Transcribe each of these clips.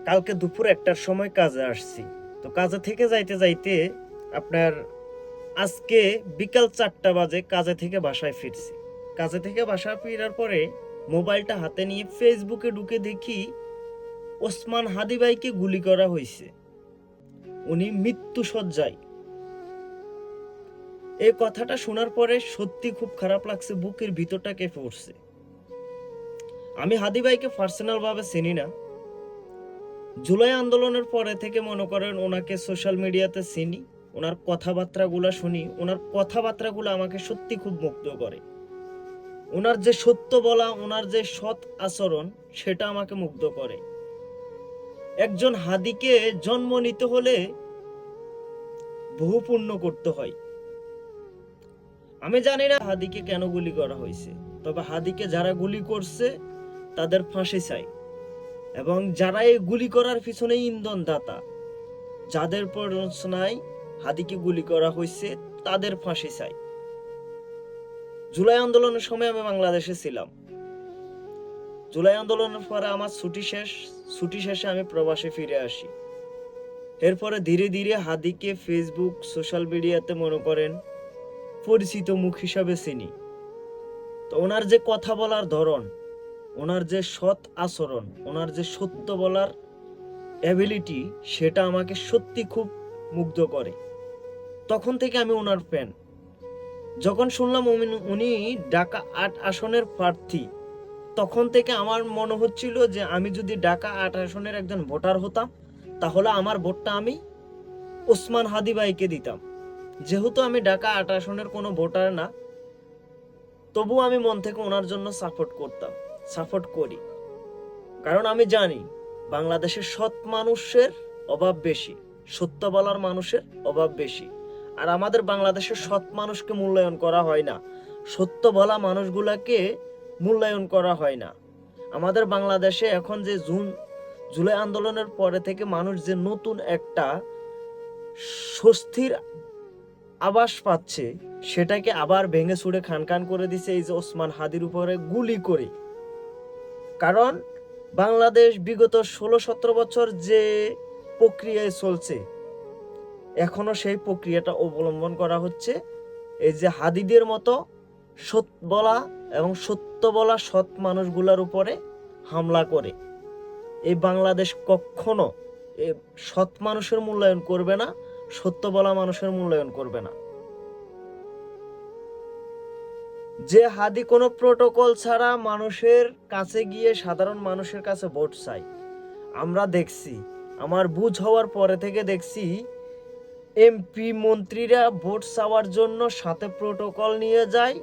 কালকে দুপুর 1টার সময় কাজে আসছি। তো কাজে থেকে যাইতে যাইতে আপনার আজকে বিকাল 4টা বাজে কাজে থেকে বাসায় ফিরছি। কাজে থেকে বাসায় ফেরার পরে মোবাইলটা হাতে নিয়ে ফেসবুকে ঢুকে দেখি ওসমান হাদি ভাইকে গুলি করা হয়েছে, উনি মৃত্যুশয্যায়। এই কথাটা শোনার পরে সত্যি খুব খারাপ লাগছে, বুকের ভিতরটা কেঁপে উঠছে। আমি হাদি ভাইকে পার্সোনাল ভাবে চিনি না, জুলাই আন্দোলনের পরে থেকে মনে করেন ওনাকে সোশ্যাল মিডিয়াতে চিনি, ওনার কথাবার্তাগুলো শুনি, ওনার কথাবার্তাগুলো আমাকে সত্যি খুব মুগ্ধ করে। ওনার যে সত্য বলা, ওনার যে সৎ আচরণ, সেটা আমাকে মুগ্ধ করে। একজন হাদিকে জন্ম নিতে হলে বহু পুণ্য করতে হয়। আমি জানি না হাদিকে কেন গুলি করা হয়েছে, তবে হাদিকে যারা গুলি করছে তাদের ফাঁসি চাই, এবং যারা এই গুলি করার পিছনে ইন্ধন দাতা, যাদের প্ররোচনায় হাদিকে গুলি করা হয়েছে, তাদের ফাঁসি চাই। জুলাই আন্দোলনের সময় আমি বাংলাদেশে ছিলাম। জুলাই আন্দোলনের পরে আমার ছুটি শেষে আমি প্রবাসে ফিরে আসি। এরপরে ধীরে ধীরে হাদিকে ফেসবুক সোশ্যাল মিডিয়াতে মনে করেন পরিচিত মুখ হিসাবে চিনি। তো ওনার যে কথা বলার ধরন, ওনার যে সৎ আচরণ, ওনার যে সত্য বলার অ্যাবিলিটি, সেটা আমাকে সত্যি খুব মুগ্ধ করে। তখন থেকে আমি ওনার ফ্যান। যখন শুনলাম উনি ঢাকা 8 আসনের প্রার্থী, তখন থেকে আমার মনে হচ্ছিল যে আমি যদি ঢাকা 8 আসনের একজন ভোটার হতাম, তাহলে আমার ভোটটা আমি ওসমান হাদি ভাইকে দিতাম। যেহেতু আমি ঢাকা 8 আসনের কোনো ভোটার না, তবু আমি মন থেকে ওনার জন্য সাপোর্ট করি। কারণ আমি জানি বাংলাদেশের সৎ মানুষের অভাব বেশি, সত্য বলার মানুষের অভাব বেশি। আর আমাদের বাংলাদেশের সৎ মানুষকে মূল্যায়ন করা হয় না, সত্য বলা মানুষগুলাকে মূল্যায়ন করা হয় না। আমাদের বাংলাদেশে এখন যে জুলাই আন্দোলনের পরে থেকে মানুষ যে নতুন একটা স্বস্তির আভাস পাচ্ছে, সেটাকে আবার ভেঙে চুরে খান করে দিছে এই যে ওসমান হাদির উপরে গুলি করে। কারণ বাংলাদেশ বিগত 16-17 বছর যে প্রক্রিয়ায় চলছে, এখনো সেই প্রক্রিয়াটা অবলম্বন করা হচ্ছে। এই যে হাদিদের মতো সৎ বলা এবং সত্য বলা সৎ মানুষগুলোর উপরে হামলা করে এই বাংলাদেশ কখনো সৎ মানুষের মূল্যায়ন করবে না, সত্য বলা মানুষের মূল্যায়ন করবে না। যে হাদি কোনো প্রোটোকল ছাড়া মানুষের কাছে গিয়ে সাধারণ মানুষের কাছে ভোট চাই, আমরা দেখছি, আমার বুঝ হওয়ার পরে থেকে দেখছি এমপি মন্ত্রীরা ভোট চাওয়ার জন্য সাথে প্রোটোকল নিয়ে যায়,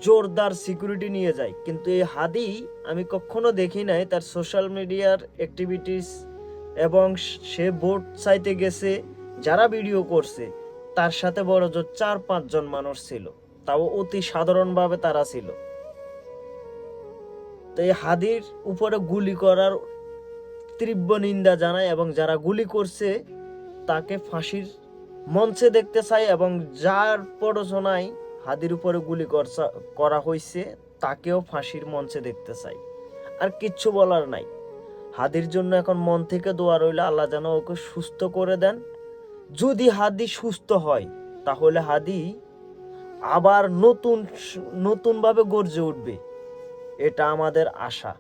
জোরদার সিকিউরিটি নিয়ে যায়। কিন্তু এই হাদি আমি কখনো দেখি নাই তার সোশ্যাল মিডিয়ার অ্যাক্টিভিটিস, এবং সে ভোট চাইতে গেছে, যারা ভিডিও করছে তার সাথে বড় জোর 4-5 জন মানুষ ছিল, তাও অতি সাধারণভাবে তারা ছিল। তো এই হাদির উপরে গুলি করার তীব্র নিন্দা জানায়, এবং যারা গুলি করছে তাকে ফাঁসির মঞ্চে দেখতে চাই, এবং যার প্ররোচনায় হাদির উপরে গুলি করা হয়েছে তাকেও ফাঁসির মঞ্চে দেখতে চাই। আর কিচ্ছু বলার নাই। হাদির জন্য এখন মন থেকে দোয়া রইল, আল্লাহ যেন ওকে সুস্থ করে দেন। যদি হাদি সুস্থ হয়, তাহলে হাদি আবার নতুন ভাবে গর্জে উঠবে, এটা আমাদের আশা।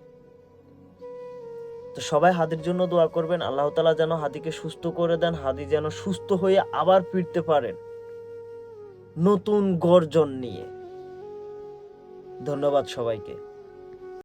তো সবাই হাদির জন্য দোয়া করবেন, আল্লাহ তাআলা যেন হাদিকে সুস্থ করে দেন, হাদি যেন সুস্থ হয়ে আবার ফিরতে পারেন নতুন গর্জন নিয়ে। ধন্যবাদ সবাইকে।